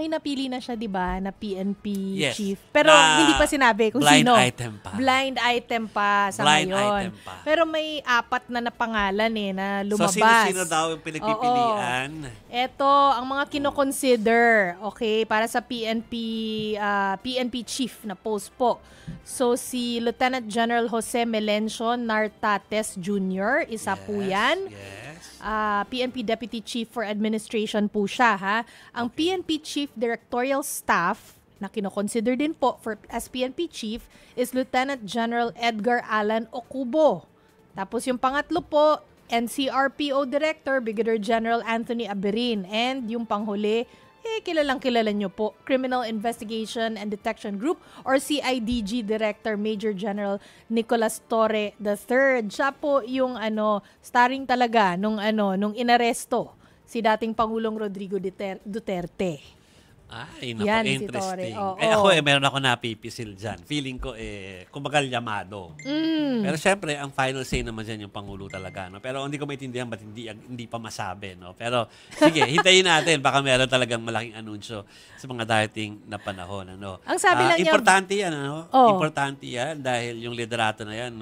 may napili na siya, di ba, na PNP Yes. chief. Pero hindi pa sinabi kung blind sino. item pa. Blind item pa sa Blind ngayon. item pa. Pero may 4 na pangalan na lumabas. So, sino-sino daw yung pinagpipilian? Ito, ang mga kinoconsider, okay, para sa PNP chief na post po. So, si Lieutenant General Jose Melencio Nartates Jr., isa po yan. Yes. PNP Deputy Chief for Administration po siya, ha? Ang PNP Chief Directorial Staff na kinoconsider din po as PNP Chief is Lieutenant General Edgar Alan Ocubo. Tapos yung pangatlo po, NCRPO Director Brigadier General Anthony Aberin. And yung panghuli, kilalang-kilala nyo po, Criminal Investigation and Detection Group or CIDG Director Major General Nicolas Torre III. Siya po yung starring talaga nung inaresto si dating Pangulong Rodrigo Duterte. Ay, naku, Yan, si interesting. Torre. Ako meron ako napipisil dyan. Feeling ko, kumagal yamado. Pero syempre, ang final say naman dyan yung Pangulo talaga. No? Pero hindi ko maintindihan ba't hindi pa masabi. No? Pero sige, hintayin natin. Baka meron talagang malaking anunsyo sa mga dating na panahon. Ano? Ang sabi lang niya, importante yan. Importante yan dahil yung liderato na yan,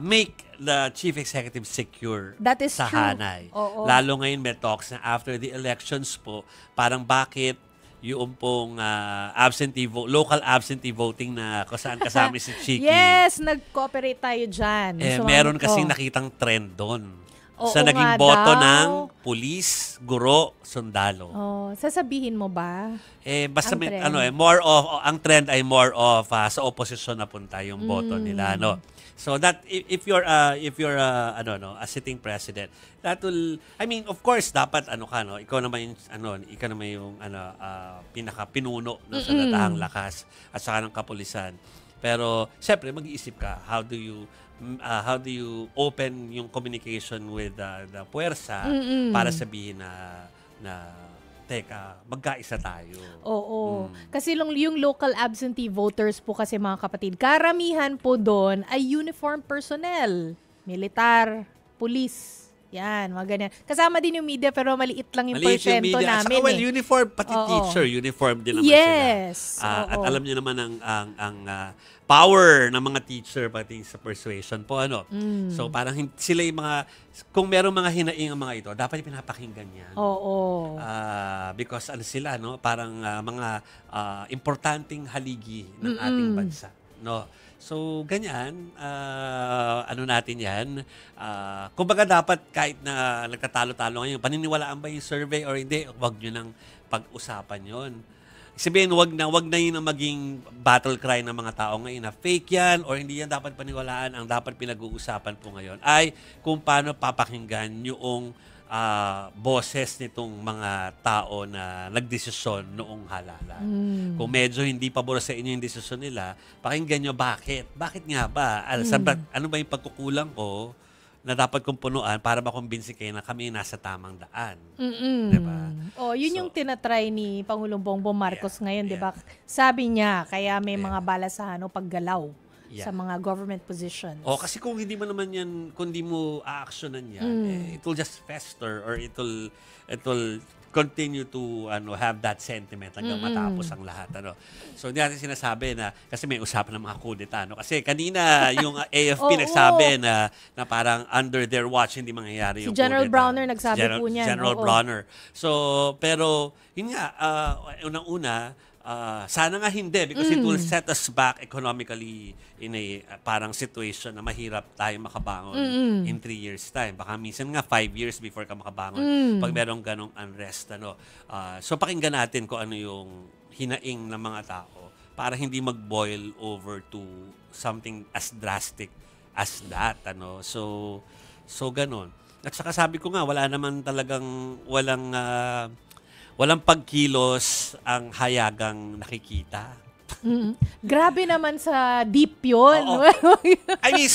make the chief executive secure that is sa true. hanay. Lalo ngayon may talks na after the elections po, parang bakit yung pong local absentee voting na kung saan kasama si Chiki. Yes, nag-cooperate tayo dyan. Meron kasing nakitang trend doon. Sa Oo naging nga boto daw. ng pulis, guro, sundalo. Sasabihin mo ba? Basta Ang trend. ang trend ay more of sa opposition na punta yung boto nila, no. So that if you're a sitting president, that will, I mean, of course dapat ikaw naman yung pinaka-pinuno ng sandatahang lakas at saka ng kapulisan. Pero syempre mag-iisip ka, how do you open yung communication with the puwersa para sabihin na teka, magkaisa tayo. Oo. Kasi yung local absentee voters po kasi mga kapatid, karamihan po doon ay uniform personnel. Militar, police. Yan, mga ganyan. Kasama din yung media pero maliit lang yung porsyento namin. Well, uniform, pati teacher, uniform din naman sila. At alam niyo naman ang power ng mga teacher pati sa persuasion po. So parang sila yung mga, kung merong mga hinaing ang mga ito, dapat pinapakinggan yan. Because sila, parang mga importanteng haligi ng ating bansa. No? So, ganyan, natin yan. Kumbaga dapat kahit na nagtatalo-talo ngayon, paniniwalaan ba yung survey or hindi, wag nyo nang pag-usapan yon. Sabihin, wag na yun ang maging battle cry ng mga tao ngayon na fake yan or hindi yan dapat paniwalaan. Ang dapat pinag-uusapan po ngayon ay kung paano papakinggan yung boses nitong mga tao na nagdesisyon noong halalan. Kung medyo hindi pabor sa inyo yung desisyon nila, pakinggan nyo bakit. Bakit nga ba? Ano ba yung pagkukulang ko na dapat kong punuan para makumbinsi kayo na kami nasa tamang daan. Diba? Yun yung tinatry ni Pangulong Bongbong Marcos ngayon, diba? Sabi niya, kaya may mga balasahan o paggalaw sa mga government positions. Kasi kung hindi mo naman yan, kung hindi mo a-actionan yan, it will just fester or it will continue to have that sentiment hanggang matapos ang lahat. So, hindi natin sinasabi na, kasi may usapan ng mga kudeta. Kasi kanina, yung AFP nagsabi na parang under their watch, hindi mangyayari yung si General kudeta. Browner nagsabi po niyan. General Browner. So, pero, yun nga, unang-una, sana nga hindi because it will set us back economically in a parang situation na mahirap tayo makabangon in 3 years time. Baka minsan nga 5 years before ka makabangon pag merong ganong unrest. So pakinggan natin kung ano yung hinaing ng mga tao para hindi mag-boil over to something as drastic as that. So ganon. At saka sabi ko nga, wala naman talagang walang pagkilos ang hayagang nakikita. Grabe naman sa deep yun. I mean,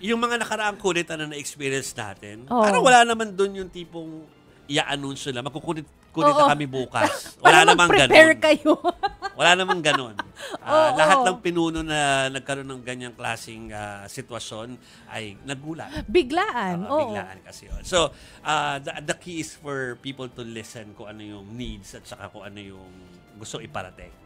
yung mga nakaraang kudeta na na-experience natin, parang wala naman doon yung tipong i-anunsyo na magkukudeta kami bukas. Wala namang ganon. Prepare kayo. Wala namang ganon. Lahat ng pinuno na nagkaroon ng ganyang klaseng sitwasyon ay nagulat. Biglaan. Biglaan kasi yun. So, the key is for people to listen kung ano yung needs at saka kung ano yung gusto iparating.